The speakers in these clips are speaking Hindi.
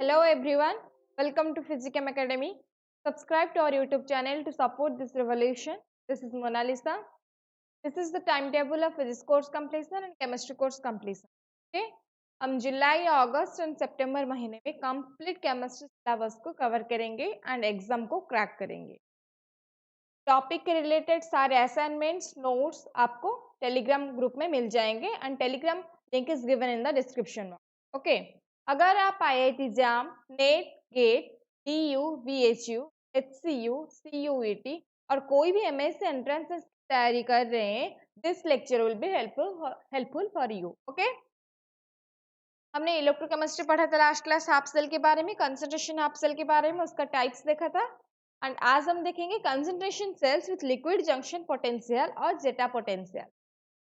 Hello everyone, welcome to Physichem Academy. Subscribe to our YouTube channel to support this revolution. This is Mona Lisa. This is the timetable of physics course completion and chemistry course completion. Okay, हम जुलाई अगस्त और सितंबर महीने में कंप्लीट केमिस्ट्री सिलेबस को कवर करेंगे एंड एग्जाम को क्रैक करेंगे. टॉपिक के रिलेटेड सारे असाइनमेंट्स नोट्स आपको टेलीग्राम ग्रुप में मिल जाएंगे and Telegram link is given in the description box. Okay, अगर आप IIT JAM, NET, GATE, DU, VHU, HCU, CUET और कोई भी MSc एंट्रेंस तैयारी कर रहे हैं, this lecture will be helpful for you. Okay, हमने इलेक्ट्रोकेमिस्ट्री पढ़ा था लास्ट क्लास, हाफ सेल के बारे में, कंसंट्रेशन हाफ सेल के बारे में, उसका टाइप्स देखा था. एंड आज हम देखेंगे concentration sales with liquid junction potential और जेटा पोटेंशियल.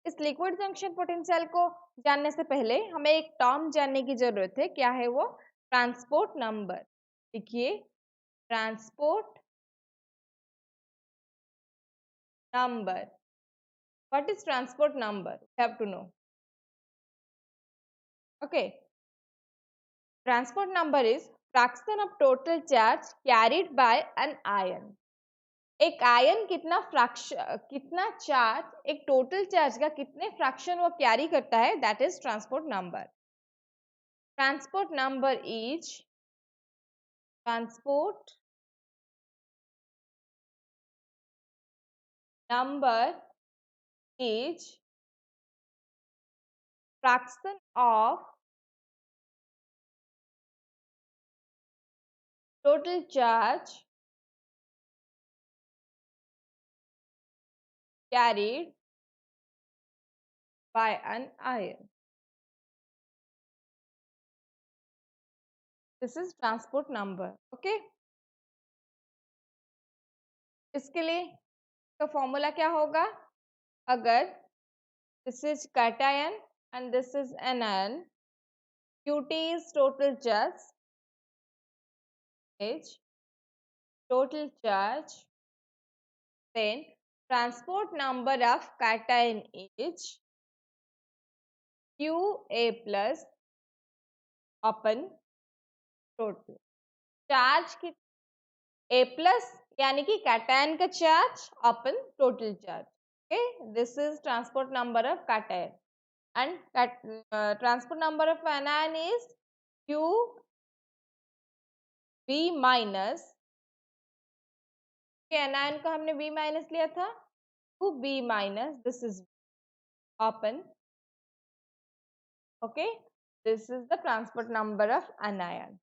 इस लिक्विड जंक्शन पोटेंशियल को जानने से पहले हमें एक टर्म जानने की जरूरत है. क्या है वो? Transport number. देखिए, transport number. What is transport number? We have to know. Okay, transport number is fraction of total charge carried by an ion. एक आयन कितना चार्ज, एक टोटल चार्ज का कितने फ्रैक्शन वो कैरी करता है, that is transport number. Transport number is transport number is fraction of total charge carried by an ion. This is transport number. Okay, इसके लिए तो फॉर्मूला क्या होगा? अगर this is cation and this is anion, Qt is total charge, then transport number of cation is Qa plus upon total charge की A plus यानी कि कैटायन का charge upon total charge. Okay, this is transport number of cation and transport number of anion is Q V minus. Anion को हमने V माइनस लिया था, Q V minus, this is open. Okay, this is the transport number of anion.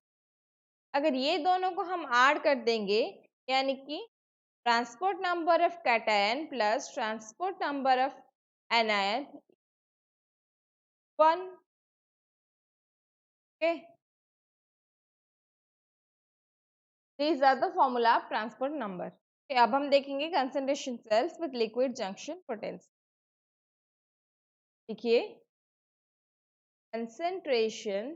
अगर ये दोनों को हम ऐड कर देंगे, यानी कि transport number of cation plus transport number of anion 1. Okay, these are the formula of transport number. Okay, अब हम देखेंगे concentration cells with liquid junction potential. देखिए, concentration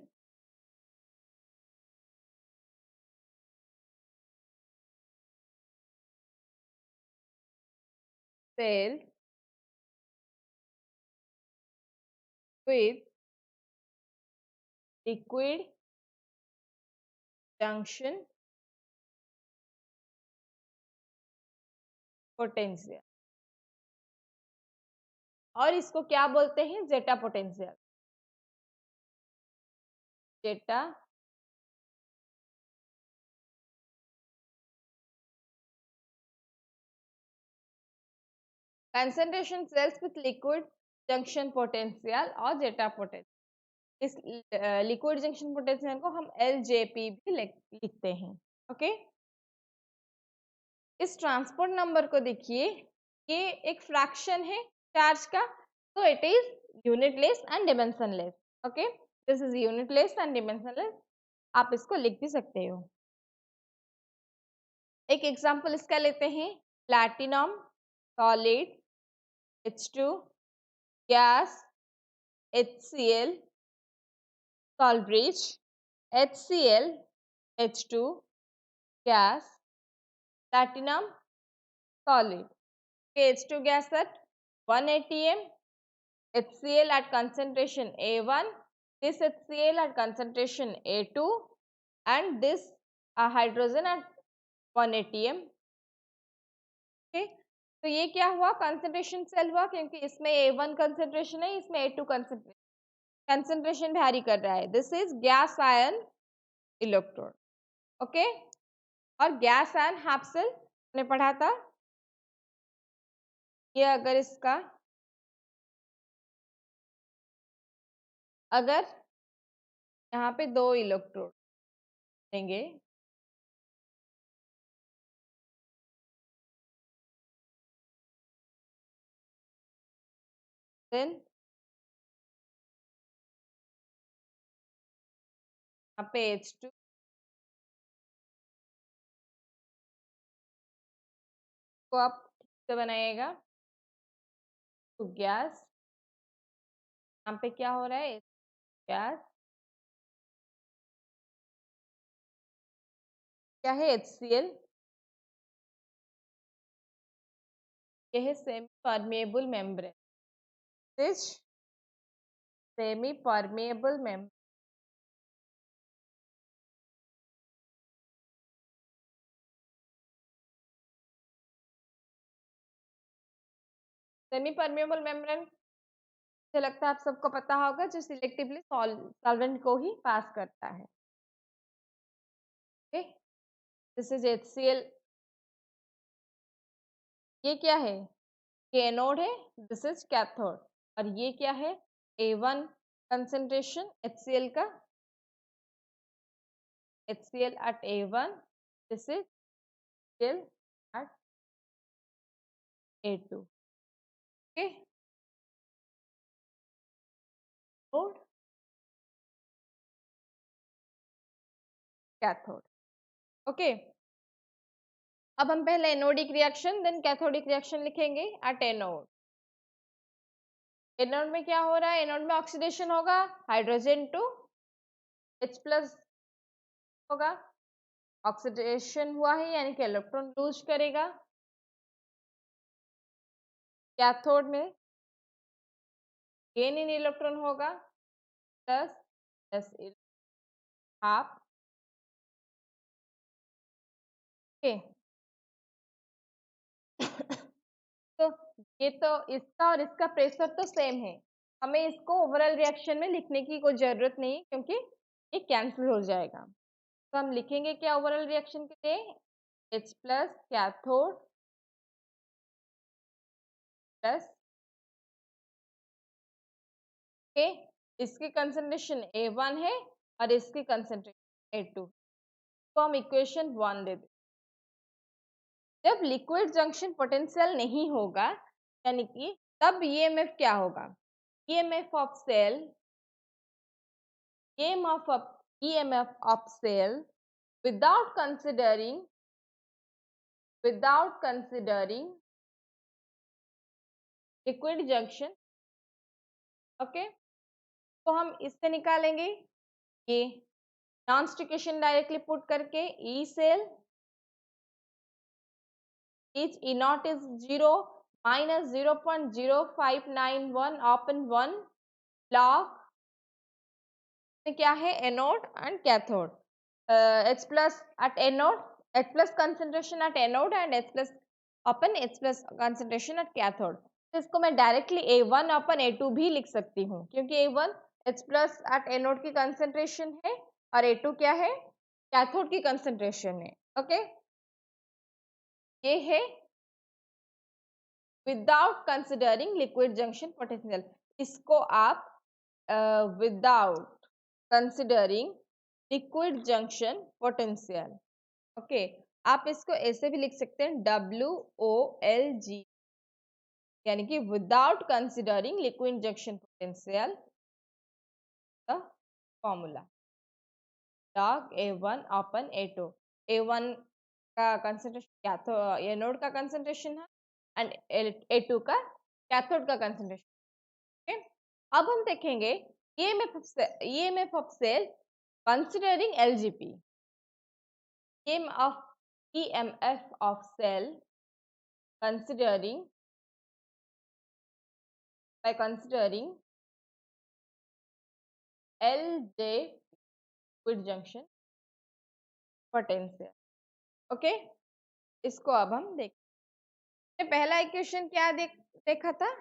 cells with liquid junction potential, और इसको क्या बोलते हैं? Zeta potential. Zeta concentration cells with liquid junction potential और जेटा पोटेंशियल. इस लिक्विड जंक्शन पोटेंशियल को हम LJP भी लिखते हैं. ओके, इस ट्रांसपोर्ट नंबर को देखिए, ये एक फ्रैक्शन है चार्ज का, तो it is unitless and dimensionless. Okay, this is unitless and dimensionless. आप इसको लिख भी सकते हो. एक एग्जांपल इसका लेते हैं. Platinum, solid, H2, gas, HCl, सॉल्ब्रिज, HCl, H2, gas, platinum, solid. H2 gas at 1 atm, HCl at concentration A1, this HCl at concentration A2, and this hydrogen at 1 atm. Okay, तो ये क्या हुआ, कंसंट्रेशन सेल हुआ, क्योंकि इसमें A1 कंसंट्रेशन है, इसमें A2 कंसंट्रेशन वैरी कर रहा है. This is gas ion electrode. Okay, और गैस आयन हाफ सेल ने पढ़ा था. ये अगर इसका, अगर यहाँ पे 2 इलेक्ट्रोड देंगे, देन यहाँ पे H2 को आप ठीक से बनाइएगा तो गैस, यहाँ पे क्या हो रहा है, गैस क्या है, HCl. ये है semi permeable membrane. This semi permeable membrane, semi permeable membrane मुझे लगता है आप सबको पता होगा, जो सिलेक्टिवली सॉल्वेंट को ही पास करता है. Okay, this is HCl. ये क्या है, ये एनोड है, दिस इज कैथोड. और ये क्या है, A1 कंसंट्रेशन HCl का, HCl at A1, this is HCl at A2. Okay, node, cathode. Okay, अब हम पहले anodic reaction then cathodic reaction लिखेंगे एट एनोड. एनोड में क्या हो रहा है, एनोड में ऑक्सीडेशन होगा, हाइड्रोजन टू H प्लस होगा, ऑक्सीडेशन हुआ है यानी कि इलेक्ट्रॉन लूज करेगा. कैथोड में गेन इन इलेक्ट्रॉन होगा, प्लस प्लस हाफ. ओके, तो ये तो इसका और इसका प्रेशर तो सेम है, हमें इसको ओवरऑल रिएक्शन में लिखने की कोई जरूरत नहीं, क्योंकि ये कैंसिल हो जाएगा. तो हम लिखेंगे क्या ओवरऑल रिएक्शन के लिए, H प्लस कैथोड प्लस के, इसकी कंसंट्रेशन A1 है और इसकी कंसंट्रेशन A2. तो हम इक्वेशन 1 दे दें. जब लिक्विड जंक्शन पोटेंशियल नहीं होगा, यानी कि तब EMF क्या होगा, EMF of cell, EMF of cell without considering liquid junction. Okay, तो हम इससे निकालेंगे ये नॉन स्टिकेशन डायरेक्टली पुट करके, E cell is E naught is 0 minus 0.0591 upon 1 log क्या है, anode and cathode. H plus at anode, H plus concentration at anode and H plus upon H plus concentration at cathode. तो इसको मैं डायरेक्टली A1 अपन A2 भी लिख सकती हूँ, क्योंकि A1 H plus at anode की कंसंट्रेशन है और A2 क्या है, कैथोड की कंसंट्रेशन है. ओके, ये है without considering liquid junction potential. इसको आप without considering liquid junction potential. Okay, आप इसको ऐसे भी लिख सकते हैं, WOLG, यानी कि without considering liquid junction potential. The formula log A1 upon A2. A1 का कंसंट्रेशन कैथोड, एनोड का कंसंट्रेशन है, एंड A2 का कैथोड का कंसंट्रेशन. ओके, अब हम देखेंगे EMF of cell considering LGP. EMF of cell considering by considering LJ liquid junction potential. Okay, इसको अब हम देखते हैं। पहला इक्वेशन क्या देखा था,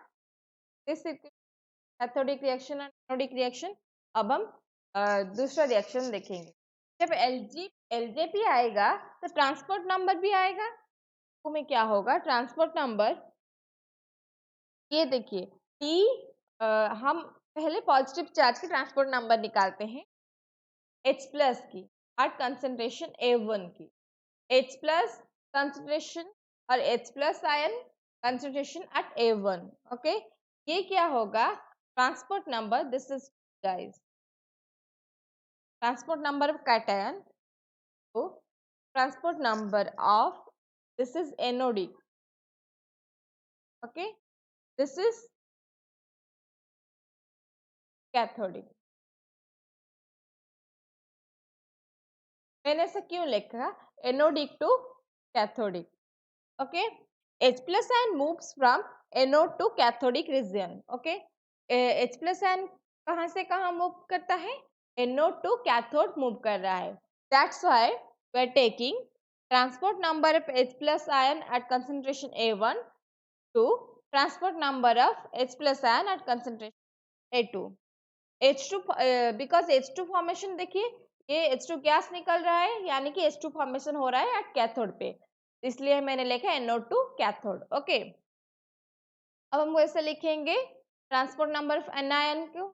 this cathodic reaction and anodic reaction. अब हम दूसरा रिएक्शन देखेंगे। जब एलजेपी आएगा तो ट्रांसपोर्ट नंबर भी आएगा। तो में क्या होगा, ट्रांसपोर्ट नंबर, ये देखिए टी, हम पहले पॉजिटिव चार्ज की ट्रांसपोर्ट नंबर निकालते हैं H प्लस की एट कंसेंट्रेशन A1 की। H प्लस कंसेंट्रेशन और H plus ion concentration at A1। Okay, ये क्या होगा, transport number, this is guys transport number of cation, तो transport number of, this is anodic. Okay, this is cathodic. मैंने ऐसा क्यों लिखा, anodic to cathodic. Okay, H plus ion moves from anode to cathodic region. Okay, H plus ion कहाँ से कहाँ मूव करता है, एनोड टू कैथोड मूव कर रहा है। That's why we are taking transport number of H plus ion at concentration A1 to transport number of H plus ion at concentration A2। H2 because H2 formation देखिए, ये H2 गैस निकल रहा है, यानी कि H2 फॉर्मेशन हो रहा है एट कैथोड पे, इसलिए मैंने लिखा NO2 कैथोड। ओके, अब हम वैसे लिखेंगे ट्रांसपोर्ट नंबर ऑफ एनायन को,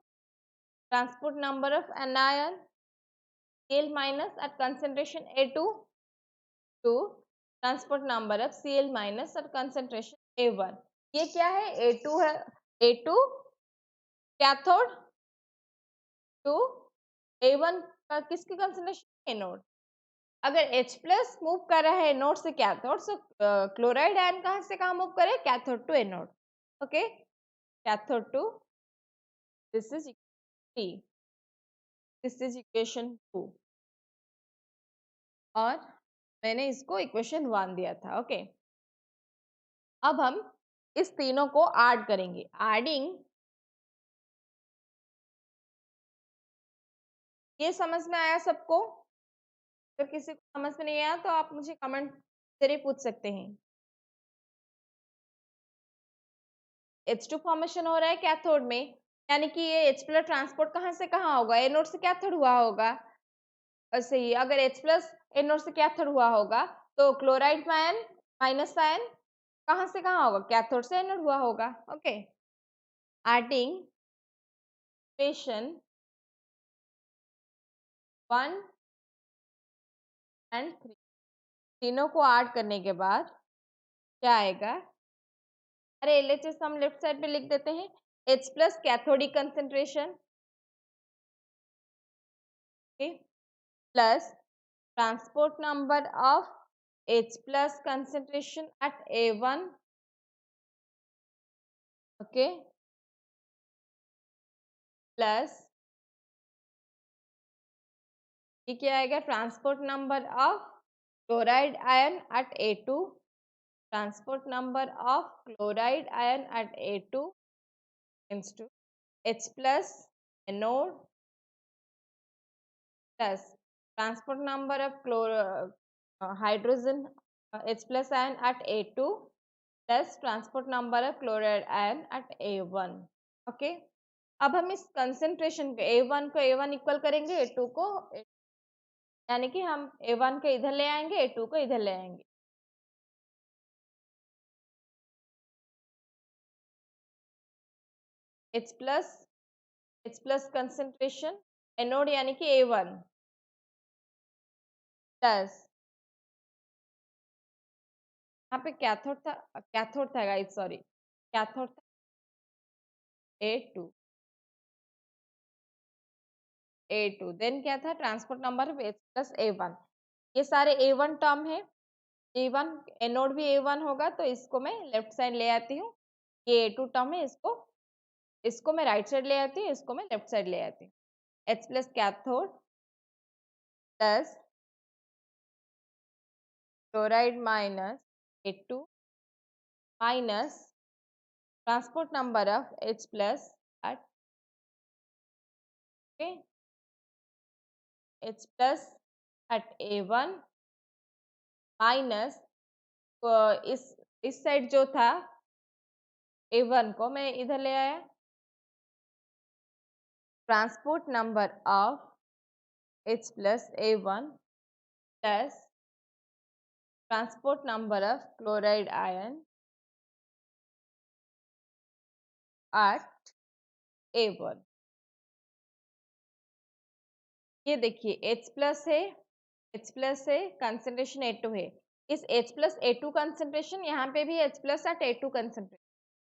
transport number of anion Cl minus at concentration A2 to transport number of Cl minus at concentration A1। ये क्या है, A2 है, A2 कैथोड टू A1 का किसकी कंसेंट्रेशन, एनोड। अगर H प्लस मूव कर रहा है एनोड से कैथोड, सो क्लोराइड आयन कहाँ से कहाँ मूव करे, cathode to anode. Okay, cathode to, this is T, this is equation 2, और मैंने इसको इक्वेशन 1 दिया था। ओके, अब हम इस तीनों को ऐड करेंगे, एडिंग, ये समझ में आया सबको? तो किसी को समझ में नहीं आया तो आप मुझे कमेंट जरिए पूछ सकते हैं। H2 फॉर्मेशन हो रहा है कैथोड में, यानी कि ये H प्लस ट्रांसपोर्ट कहाँ से कहाँ होगा, एनोड से कैथोड हुआ होगा। ऐसे ही अगर H प्लस एनोड से कैथोड हुआ होगा तो क्लोराइड आयन माइनस आयन कहाँ से कहाँ होगा, कैथोड से एनोड हुआ होगा। ओके, एडिंग इक्वेशन 1 एंड 3, तीनों को ऐड करने के बाद क्या आएगा, अरे LHS हम लेफ्ट साइड पे लिख देते हैं, H plus cathodic concentration plus transport number of H plus concentration at A1, okay, plus ये क्या आएगा, transport number of chloride ion at A2, transport number of chloride ion at A2 means to H plus anode plus transport number of hydrogen H plus ion at A2 plus transport number of chloride ion at A1। Okay, अब हम इस कंसेंट्रेशन को A1 को A1 इक्वल करेंगे, A2 को, यानी कि हम A1 को इधर ले आएंगे, A2 को इधर ले आएंगे। H प्लस कंसेंट्रेशन एनोड यानी कि A1 प्लस, यहाँ पे कैथोड था गाइस, सॉरी, कैथोड था A2, देन क्या था, transport number of H plus A1। ये सारे A1 टर्म है, A1 एनोड भी A1 होगा, तो इसको मैं लेफ्ट साइड ले आती हूँ। ये A2 टर्म है, इसको मैं राइट साइड ले आती हूँ, इसको मैं लेफ्ट साइड ले आती हूँ। H plus cathode plus chloride minus A2 minus transport number of H plus at H plus at A1 minus इस साइड जो था A1 को मैं इधर ले आया, transport number of H plus A1 plus transport number of chloride ion at A1। ये देखिए H प्लस है, कंसेंट्रेशन A2 है। इस H प्लस A2 कंसेंट्रेशन, यहाँ पे भी H plus eight A2 concentration.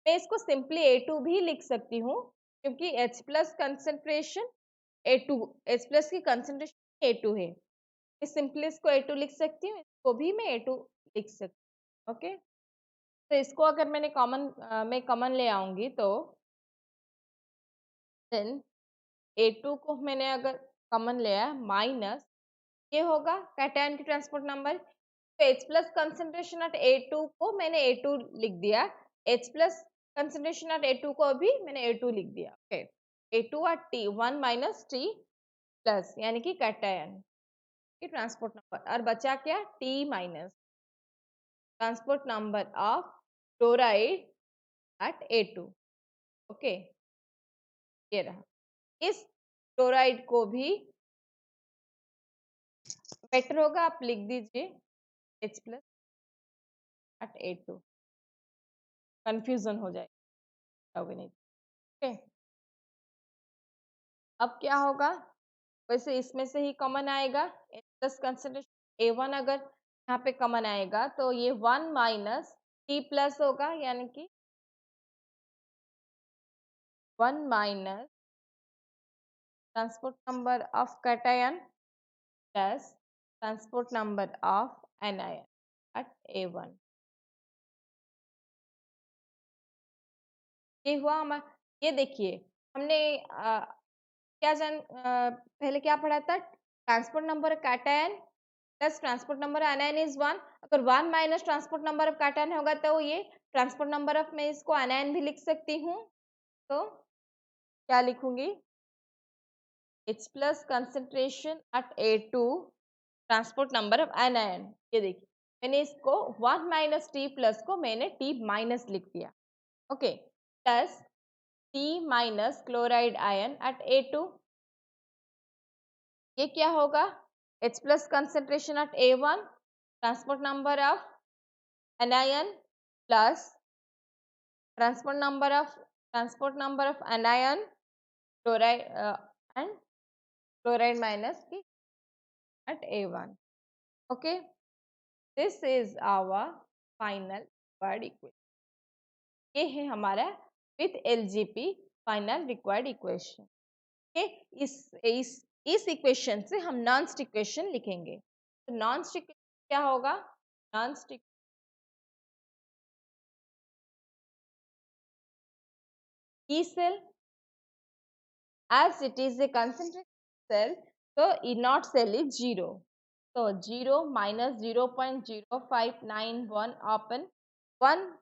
मैं इसको सिंपली A2 भी लिख सकती हूँ क्योंकि H plus concentration A2, H plus की कंसेंट्रेशन A2 है। मैं सिंपली इसको A2 लिख सकती हूँ, इसको भी मैं A2 लिख सकती हूँ। ओके, तो इसको अगर मैं कॉमन ले आऊंगी तो देन A2 को मैंने अगर कॉमन लिया माइनस ये होगा कैटायन की ट्रांसपोर्ट नंबर, तो H plus concentration at A2 को मैंने A2 लिख दिया, H plus concentration at A2 को भी मैंने A2 लिख दिया। Okay, A2 at T1 minus T plus यानी कि कैटायन की ट्रांसपोर्ट नंबर, और बचा क्या T minus transport number of chloride at A2। Okay, ये रहा। इस क्लोराइड को भी बेटर होगा आप लिख दीजिए H plus eight A2, confusion हो जाएगा नहीं। ओके, अब क्या होगा, वैसे इसमें से ही कॉमन आएगा H प्लस कंसेंट्रेशन A1 अगर यहाँ पे कॉमन आएगा तो ये 1 माइनस T प्लस होगा, यानी कि 1 minus transport number of cation plus transport number of anion at A1। ये हुआ हमारा। ये देखिए हमने पहले क्या पढ़ा था, transport number cation plus transport number anion is 1। अगर 1 minus transport number of cation होगा तो ये ट्रांसपोर्ट नंबर ऑफ, मैं इसको एनायन भी लिख सकती हूँ। तो क्या लिखूंगी, H plus concentration at A2 transport number of anion. ये देखिए मैंने इसको 1 माइनस T प्लस को मैंने T माइनस लिख दिया। Okay, plus T minus chloride ion at A2। ये क्या होगा, H plus concentration at A1 transport number of anion plus transport number of anion chloride and chloride minus की at A1। okay, this is our final required equation। ये है हमारा with LGP final required equation. इस इक्वेशन से हम नॉन स्टिक इक्वेशन लिखेंगे। तो नॉन स्टिक क्या होगा, non stick E cell as it is a concentrated cell, so E naught cell is 0, so 0 minus 0.0591 open 1,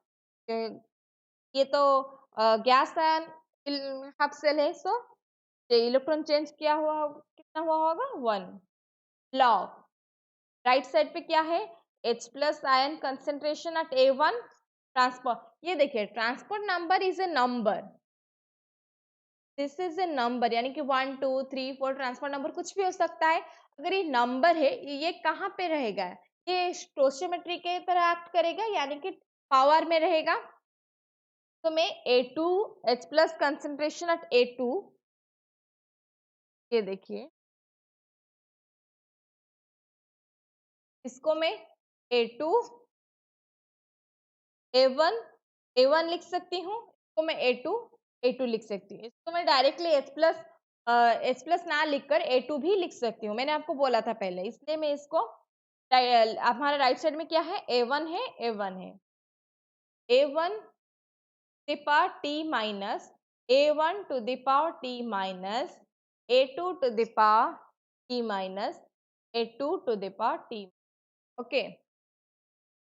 ये तो गैस आयन हाफ सेल है, सो इलेक्ट्रॉन चेंज किया हुआ कितना हुआ होगा 1। लॉग राइट साइड पे क्या है, H plus ion concentration at A1 transport. ये देखिए transport number is a number, this is a number, यानी कि 1 2 3 4 ट्रांसपोर्ट नंबर कुछ भी हो सकता है। अगर ये नंबर है ये कहाँ पे रहेगा, ये स्टोचियोमेट्री के तरह एक्ट करेगा, यानी कि पावर में रहेगा। तो मैं A2 H plus concentration at A2, ये देखिए इसको मैं A2 A1 लिख सकती हूँ, इसको मैं A2 लिख सकती हूँ। इसको मैं डायरेक्टली H प्लस ना लिखकर A2 भी लिख सकती हूँ, मैंने आपको बोला था पहले, इसलिए मैं इसको हमारा राइट साइड में क्या है, A1 है, A1 to the power T minus A1 to the power T minus A2 to the power T minus A2 to the power T। Okay,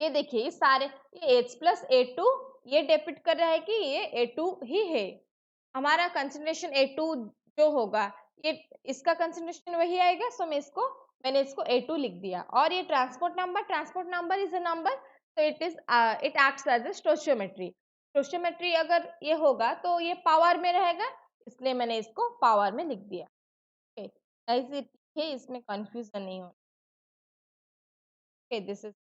ये देखिए सारे ये H प्लस A2 ये डिपिक्ट कर रहा है कि ये A2 ही है। हमारा कंसेंट्रेशन A2 जो होगा ये इसका कंसेंट्रेशन वही आएगा, सो मैं इसको मैंने इसको A2 लिख दिया। और ये transport number is a number, तो इट एक्ट्स एज अ स्टोचियोमेट्री। स्टोचियोमेट्री अगर ये होगा तो ये पावर में रहेगा, इसलिए मैंने इसको पावर में लिख दिया। ऐसे है, इसमें कंफ्यूजन नहीं हो। दिस इज,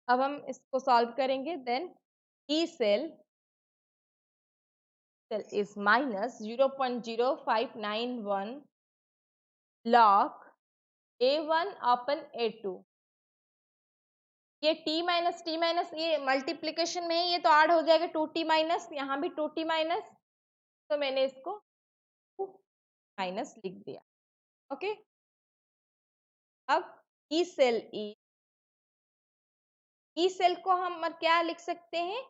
अब हम इसको सॉल्व करेंगे। Then E cell is minus 0.0591 log A1 upon A2। ये t माइनस ये मल्टीप्लीकेशन में है, ये तो ऐड हो जाएगा 2t माइनस, यहाँ भी 2t माइनस, तो मैंने इसको 2 माइनस लिख दिया। ओके, अब ई सेल को हम क्या लिख सकते हैं?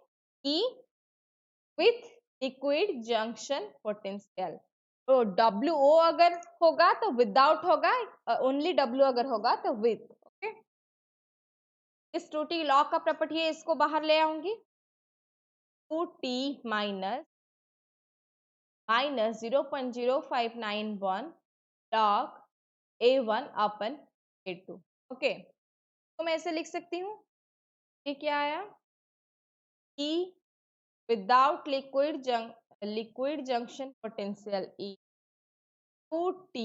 ई विथ लिक्विड जंक्शन पोटेंशियल। तो WO अगर होगा तो विदाउट होगा, ओनली W अगर होगा तो विथ। ओके, इस 2t लॉ का प्रॉपर्टी है, इसको बाहर ले आऊंगी। 2t माइनस 0.0591 log A1 अपन A2। ओके, तो मैं ऐसे लिख सकती हूँ, ये क्या आया? E without liquid junction potential E 2t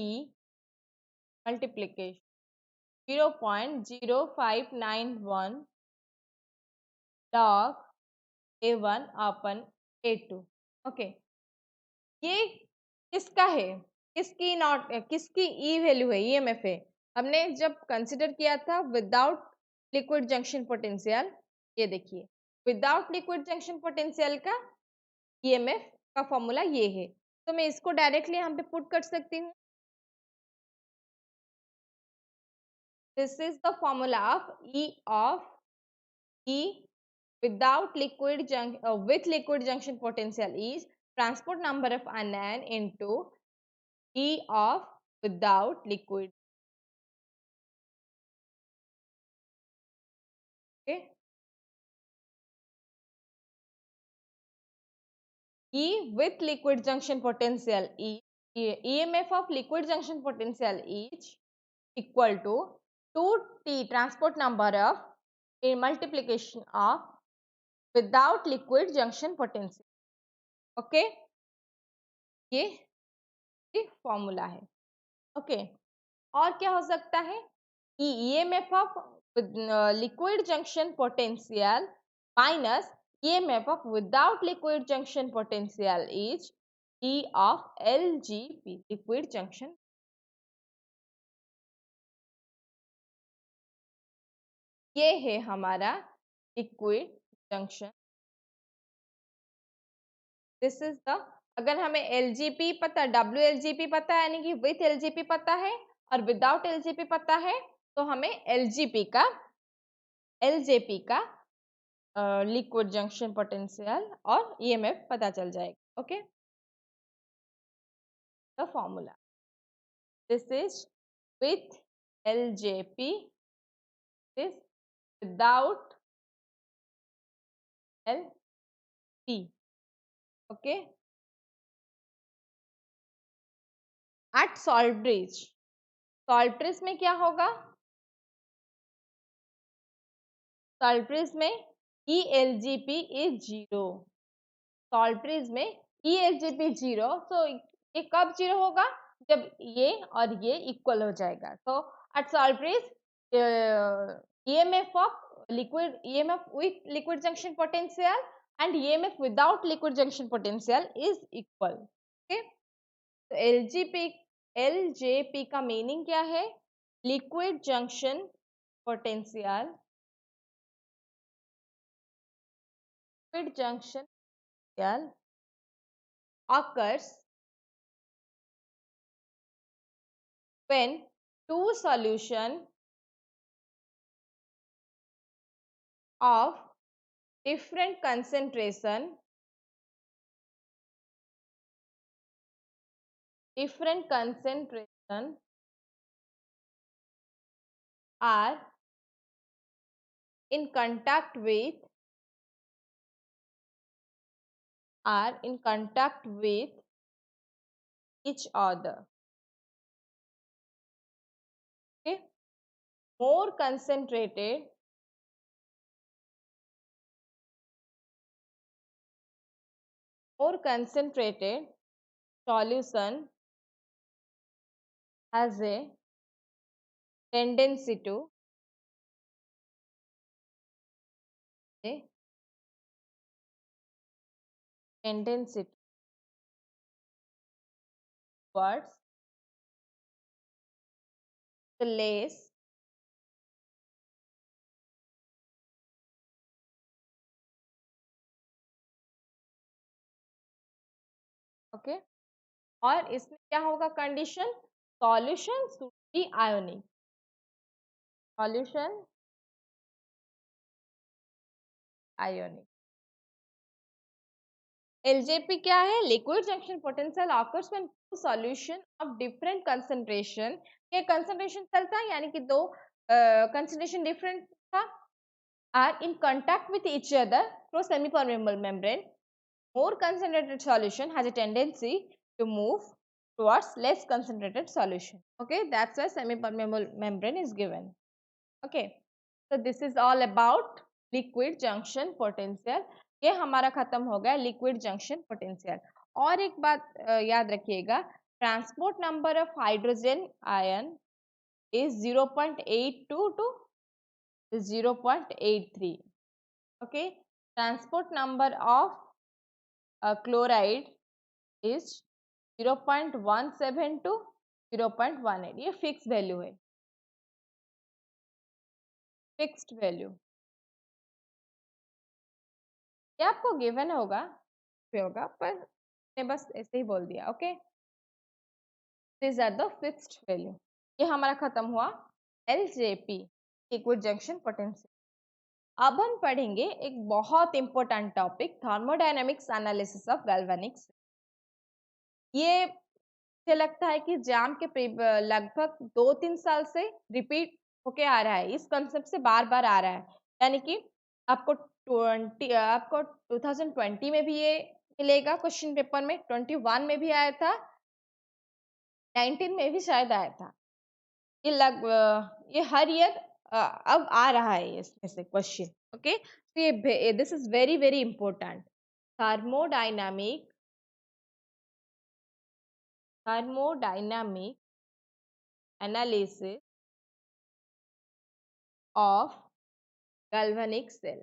multiplication 0.0591 log A1 अपन A2। ओके, ये किसका है? किसकी ई वैल्यू है? ईएमएफ है। हमने जब कंसिडर किया था विदाउट लिक्विड जंक्शन पोटेंशियल, ये देखिए विदाउट लिक्विड जंक्शन पोटेंशियल का ईएमएफ का फॉर्मूला ये है, तो मैं इसको डायरेक्टली यहाँ पे पुट कर सकती हूँ। This is the formula of E without with liquid junction potential is transport number of anion into E of without liquid। Okay, E with liquid junction potential is EMF of liquid junction potential is equal to 2t transport number of a multiplication of without liquid junction potential। Okay, ये फॉर्मूला है। ओके, और क्या हो सकता है? EMF of liquid junction potential minus EMF of without liquid junction potential is E of LGP, liquid junction। ये है हमारा liquid junction. This is the, अगर हमें LGP पता, WLGP पता है, यानी कि विथ LGP पता है और विदाउट LGP पता है, तो हमें LGP का लिक्विड जंक्शन पोटेंशियल और EMF पता चल जाएगा। Okay, the formula, this is with LJP, this without LP। Okay, at salt bridge में क्या होगा? सॉल्ट ब्रिज में ELGP इज 0। सॉल्ट ब्रिज में ELGP 0, तो ये कब 0 होगा? जब ये और ये इक्वल हो जाएगा। तो at salt bridge EMF of EMF with liquid junction potential and EMF without liquid junction potential is equal। Okay, तो LJP का मीनिंग क्या है? Liquid junction potential, liquid junction potential occurs when two solution of different concentration are in contact with each other। more concentrated solution has a tendency to a tendency towards the less okay और इसमें क्या होगा condition solution should be ionic solution ionic LJP क्या है liquid junction potential occurs when two solution of different concentration ये कंसंट्रेशन चलता है यानी कि दो कंसंट्रेशन डिफरेंट था are in contact with each other through semi-permeable membrane more concentrated solution has a tendency to move towards less concentrated solution okay that's why semi-permeable membrane is given okay so this is all about liquid junction potential ये हमारा खत्म हो गया लिक्विड जंक्शन पोटेंशियल और एक बात याद रखिएगा transport number of hydrogen ion is 0.82 to 0.83 okay transport number of chloride is 0.17 to 0.18 ये फिक्स वैल्यू है फिक्स्ड वैल्यू ये आपको गिवन होगा पर मैंने बस ऐसे ही बोल दिया okay this are the fixed value ये हमारा खत्म हुआ एलजेपी लिक्विड जंक्शन पोटेंशियल अब हम पढ़ेंगे एक बहुत important topic thermodynamics analysis of galvanics ये मुझे लगता है कि जाम के लगभग 2-3 साल से रिपीट होके आ रहा है इस कंसेप्ट से बार बार आ रहा है यानी कि आपको 2020 में भी ये मिलेगा क्वेश्चन पेपर में 21 में भी आया था 19 में भी शायद आया था ये हर ईयर अब आ रहा है इसमें से क्वेश्चन ओके तो ये this is very very important thermodynamic analysis of galvanic cell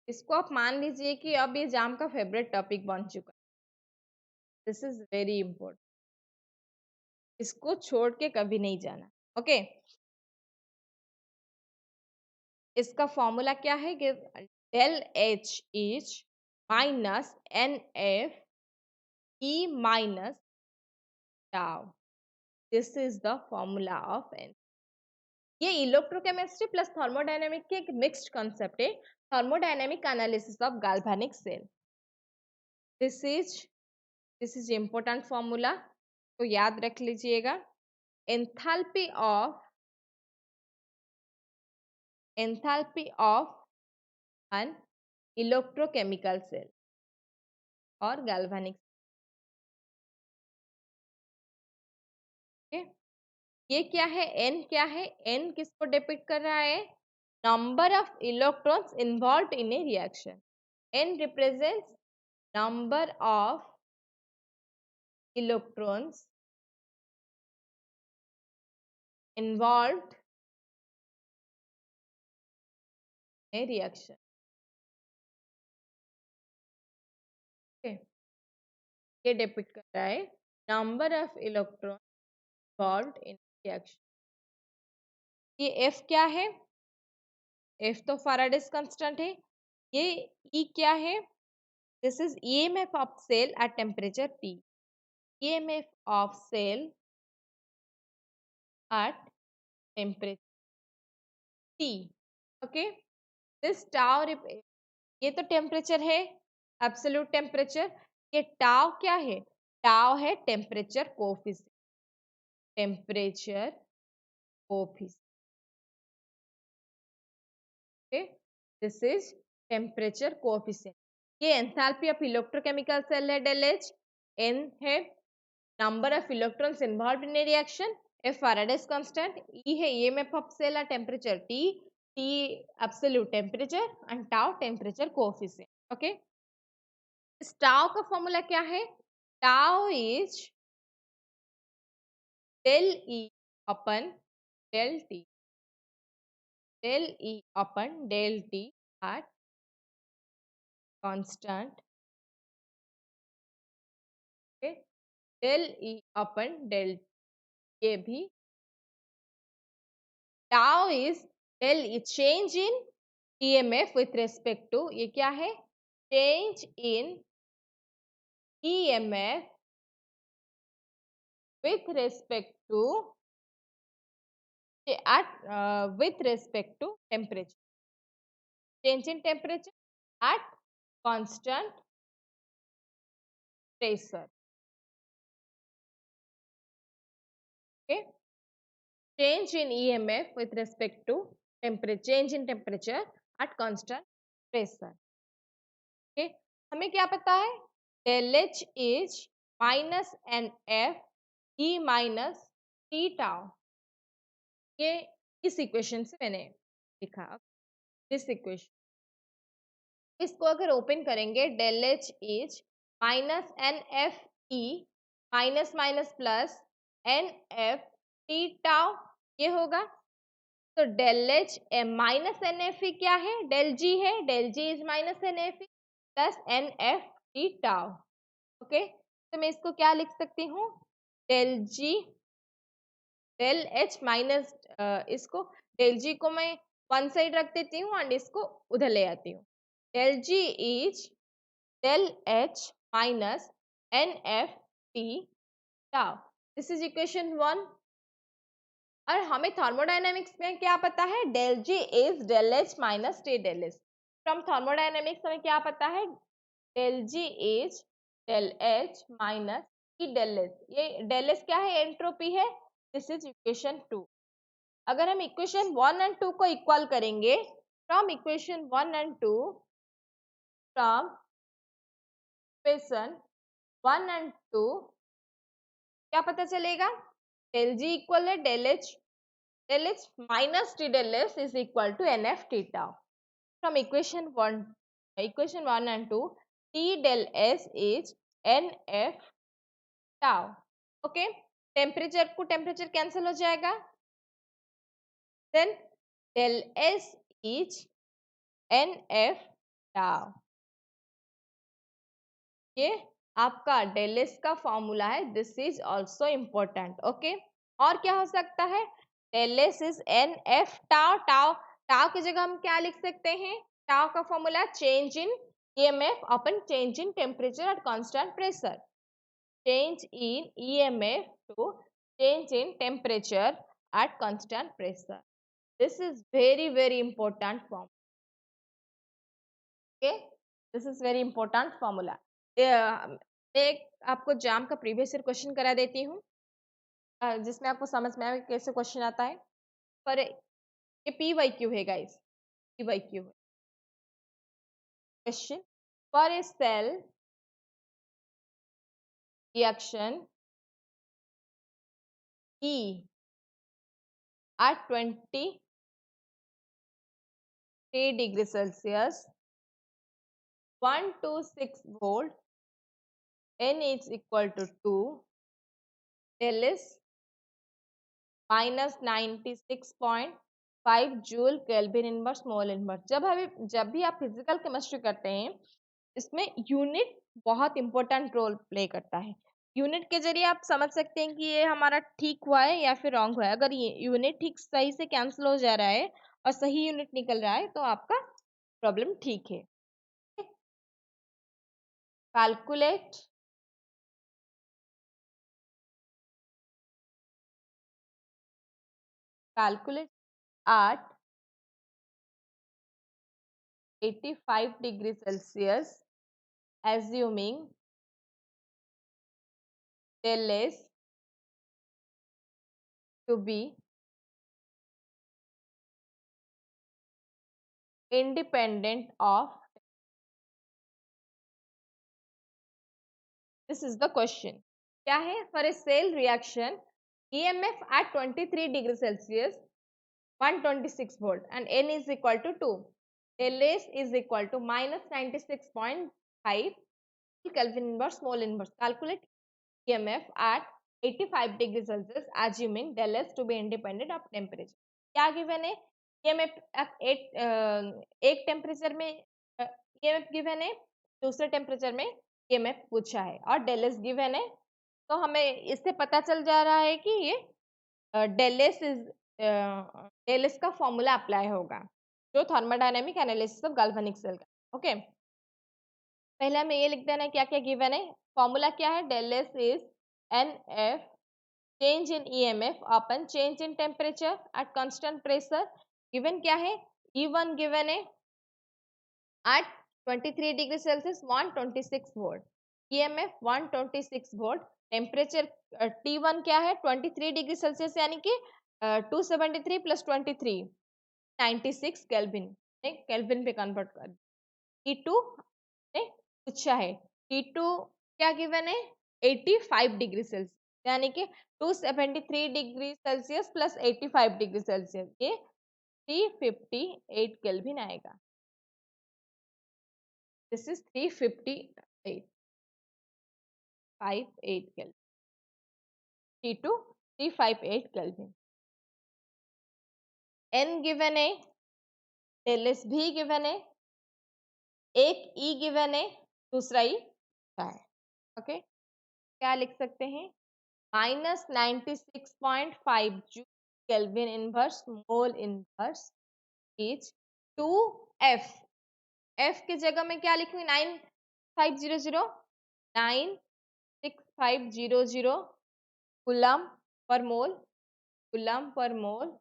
इसको आप मान लीजिए कि अब ये जाम का फेवरेट टॉपिक बन चुका है दिस इज वेरी इंपॉर्टेंट इसको छोड़ के कभी नहीं जाना ओके इसका फॉर्मूला क्या है कि del H is minus N F E minus tau this is the formula of N ये इलेक्ट्रोकेमिस्ट्री प्लस थर्मोडायनेमिक की एक मिक्स्ड कंसेप्ट है thermodynamic analysis of galvanic cell this is important formula तो याद रख लीजिएगा enthalpy of an electrochemical cell और galvanic okay? ये क्या है n क्या है n किसको डिपिक्ट कर रहा है number of electrons involve in A reaction n represents number of electrons involve in A reaction ये डिपिक्ट कर रहा है number of electron involve in reaction ये f क्या है f तो फैराडेस कांस्टेंट है ये E क्या है this is EMF of cell at temperature T EMF of cell at temperature T okay this tau ये तो टेम्परेचर है एब्सोल्यूट टेम्परेचर ये टाउ क्या है टाउ है temperature coefficient okay this is temperature coefficient ये एंथैल्पी ऑफ इलेक्ट्रोकेमिकल सेल है डेल एच n है number of electrons involved in a reaction, F Faraday's constant, E है EMF of cell at temperature T, T absolute temperature and tau temperature coefficient. Okay, इस tau का फॉर्मूला क्या है? Tau is del E upon del T, del E upon del T at constant. Okay, del E upon del T, ये भी tau is del E change in EMF with respect to, ये क्या है? Change in EMF with respect to with respect to temperature. Change in temperature at constant pressure. Okay. Change in EMF with respect to temperature. Change in temperature at constant pressure. Okay. हमें क्या पता है? Del H is minus NF E minus T tau. ये इस इक्वेशन से मैंने लिखा. दिस इक्वेशन, इसको अगर ओपन करेंगे, del H is minus N F E minus minus plus N F T tau, ये होगा. तो del H minus N F E क्या है? डेल जी है. Del G is minus N F E plus N F T tau. Okay, तो मैं इसको क्या लिख सकती हूँ? Del G del H minus, इसको डेल जी को मैं वन साइड रख देती हूँ एंड इसको उधर ले आती हूँ. Del G is del H minus NFT tau. This is equation 1. और हमें थर्मोडायनेमिक्स में क्या पता है? del G is del H minus T del S. From thermodynamics हमें क्या पता है? del G is del H minus T del S. ये del S क्या है? एंट्रोपी है. This is equation 2. अगर हम इक्वेशन 1 एंड 2 को इक्वल करेंगे, from equation 1 and 2, from equation 1 and 2 क्या पता चलेगा? डेल जी इक्वल है del H minus T del S is equal to n F T tau. From equation 1 and 2, T del S is n F tau. Okay, temperature cancel हो जाएगा. Then del S is n F tau. ये आपका डेल एस का फॉर्मूला है. This is also important. Okay, और क्या हो सकता है? Del S is n F tau. Tau की जगह हम क्या लिख सकते हैं? टाउ का formula change in EMF upon change in temperature at constant pressure. Change in EMF to change in temperature at constant pressure. This is very very important formula. Okay, this is very important formula. एक आपको जाम का प्रीवियस ईयर क्वेश्चन करा देती हूँ, जिसमें आपको समझ में आए कैसे क्वेश्चन आता है. पर ये पी वाई क्यू है गाइस. पी वाई क्यू है question. For a cell reaction E at 23 degrees Celsius, 126 volt, N is equal to 2, del is minus 96.5 joule kelvin inverse mole inverse. जब भी आप फिजिकल केमिस्ट्री करते हैं, इसमें यूनिट बहुत इंपॉर्टेंट रोल प्ले करता है. यूनिट के जरिए आप समझ सकते हैं कि ये हमारा ठीक हुआ है या फिर रॉन्ग हुआ है. अगर ये यूनिट ठीक सही से कैंसिल हो जा रहा है और सही यूनिट निकल रहा है तो आपका प्रॉब्लम ठीक है. Calculate at 85 degrees Celsius, assuming del S to be independent of. This is the question. क्या है, for a cell reaction EMF at 23 degree Celsius 126 volt and N is equal to 2. Del S is equal to minus 96.5 Kelvin inverse mole inverse. Calculate EMF at 85 degree Celsius assuming del S to be independent of temperature. क्या गिवन है, EMF एक टेम्परेचर में EMF गिवन है, दूसरे टेम्परेचर में EMF पूछा है और del S गिवन है, तो हमें इससे पता चल जा रहा है कि ये del S का फॉर्मूला अप्लाई होगा जो thermodynamic analysis of galvanic cell का. ओके, पहले हमें ये लिख देना है क्या क्या गिवन है. फॉर्मूला क्या है, del S is NF change in EMF upon change in temperature at constant pressure. Given क्या है, E1 गिवन है at 23 degree Celsius 126 volt, EMF 126 volt, temperature T1 क्या है 23 डिग्री सेल्सियस यानी कि 273 प्लस 23 96 केल्विन, केल्विन पे कन्वर्ट कर. T2 ने पूछा है, T2 क्या गिवन है 85 डिग्री सेल्सियस यानी कि 273 degree Celsius plus 85 degree Celsius, ये 358 केल्विन आएगा. This is 358 kelvin. T2 358 kelvin. N given है, del S भी गिवन है, एक E गिवन है, दूसरा E है. ओके, क्या लिख सकते हैं, minus 96.5 joule kelvin inverse mole inverse is 2F. F की जगह में क्या लिखूंगी 96500 coulomb per mole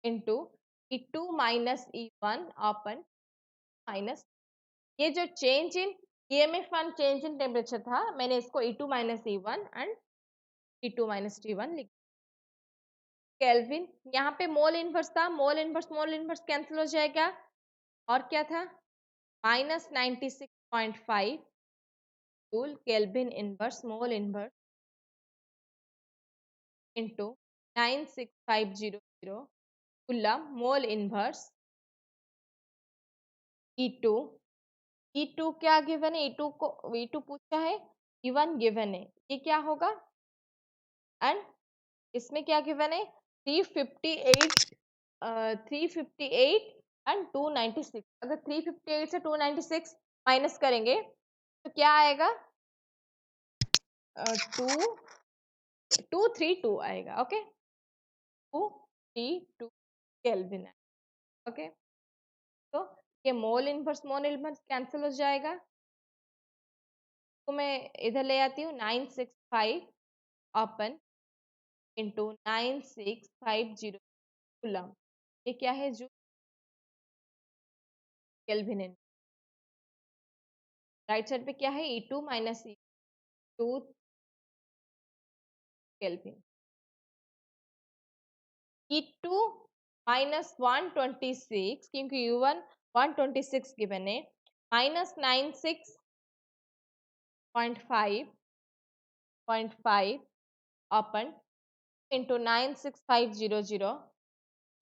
into E2 minus E1 अपन माइनस, ये जो change in EMF one change in temperature था, मैंने इसको E2 minus E1 and T2 minus T1 लिख. केल्विन यहाँ पे मोल इनवर्स था, मोल इनवर्स कैंसिल हो जाएगा और क्या था minus 96.5 joule kelvin inverse mole inverse into 96500 coulomb mole inverse E2. E2 क्या गिवन है, E2 पूछा है, E1 गिवन है, ये क्या होगा एंड इसमें क्या गिवन है 358 एंड 296. अगर 358 से 296 माइनस करेंगे तो क्या आएगा 232 आएगा. Okay, 232 kelvin. ओके, तो ये मोल इनवर्स कैंसिल हो जाएगा, तो मैं इधर ले आती हूँ 965 अपन इंटू 9650 कूलम, ये क्या है जो केल्विन. राइट साइड पे क्या है E2 minus E2 kelvin. E2 minus 126 क्योंकि U1 126 गिवन है, माइनस 96.5 अपन इंटू 96500,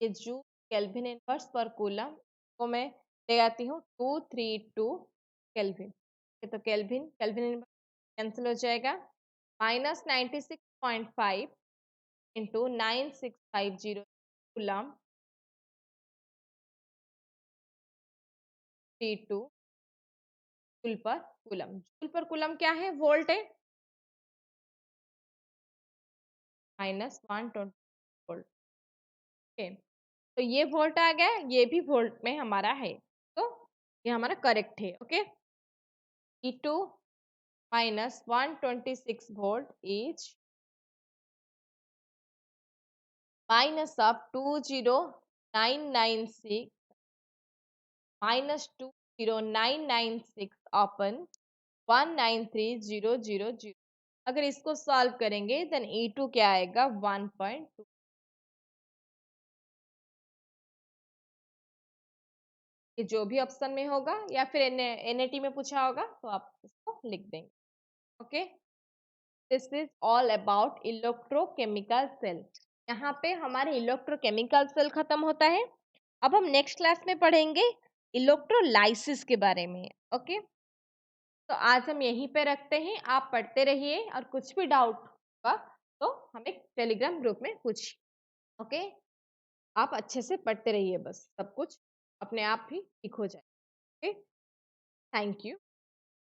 ये जूल केल्विन इनवर्स पर कूलम को मैं ले आती हूँ 232 केल्विन. तो केल्विन इनवर्स कैंसिल हो जाएगा, minus 96.5 into 9650 coulomb T2 joule पर कूलम. जूल पर कूलम क्या है, वोल्ट है, माइनस 120 वोल्ट. ओके, तो ये वोल्ट आ गया, ये भी वोल्ट में हमारा है, तो ये हमारा करेक्ट है. Okay, E2 minus 126 volt each minus of 20996 minus 20996 upon 193000. अगर इसको सॉल्व करेंगे देन E2 क्या आएगा 1.2. ये जो भी ऑप्शन में होगा या फिर NAT में पूछा होगा तो आप इसको लिख देंगे. Okay, this is all about electrochemical cell. यहाँ पे हमारे इलेक्ट्रोकेमिकल सेल खत्म होता है। अब हम नेक्स्ट क्लास में पढ़ेंगे इलेक्ट्रोलाइसिस के बारे में। ओके, तो आज हम यहीं पे रखते हैं। आप पढ़ते रहिए और कुछ भी डाउट होगा तो हमें टेलीग्राम ग्रुप में पूछिए। ओके, आप अच्छे से पढ़ते रहिए, बस सब कुछ अपने आप ही ठीक हो जाए। Okay, thank you.